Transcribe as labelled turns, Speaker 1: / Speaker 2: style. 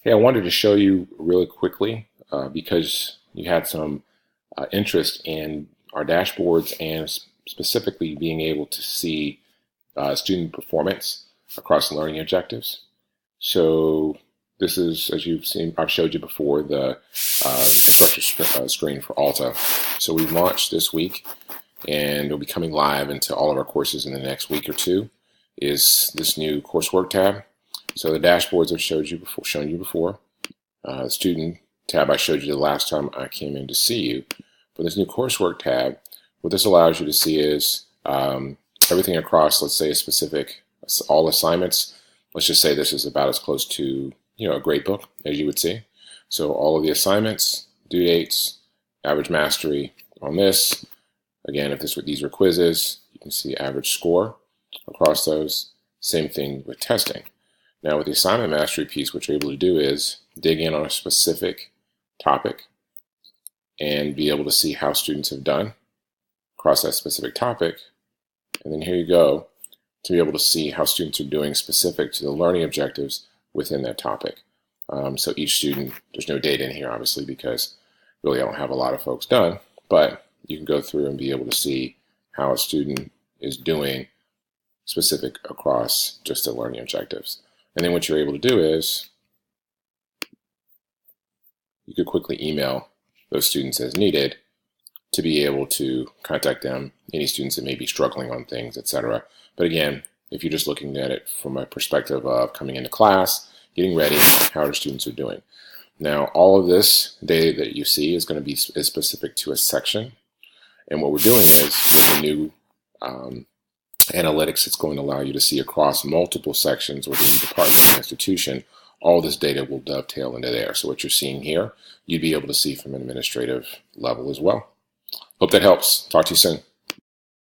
Speaker 1: Hey, I wanted to show you really quickly because you had some interest in our dashboards and specifically being able to see student performance across learning objectives. So this is, as you've seen, I've showed you before, the instructor screen for Alta. So we launched this week, and it'll be coming live into all of our courses in the next week or two, is this new coursework tab. So the dashboards I've shown you before. The student tab I showed you the last time I came in to see you. For this new coursework tab, what this allows you to see is everything across, let's say, a specific, all assignments. Let's just say this is about as close to, a grade book as you would see. So all of the assignments, due dates, average mastery on this. Again, if these were quizzes, you can see average score across those. Same thing with testing. Now with the assignment mastery piece, what you're able to do is dig in on a specific topic and be able to see how students have done across that specific topic. And then here you go to be able to see how students are doing specific to the learning objectives within that topic. So each student, there's no data in here obviously because really I don't have a lot of folks done, but you can go through and be able to see how a student is doing specific across just the learning objectives. And then what you're able to do is you could quickly email those students as needed to be able to contact them, any students that may be struggling on things, etc. But again, if you're just looking at it from a perspective of coming into class, getting ready, how our students are doing. Now, all of this data that you see is going to be specific to a section. And what we're doing is with the new analytics, it's going to allow you to see across multiple sections within the department and institution. All this data will dovetail into there. So what you're seeing here, you'd be able to see from an administrative level as well. Hope that helps. Talk to you soon.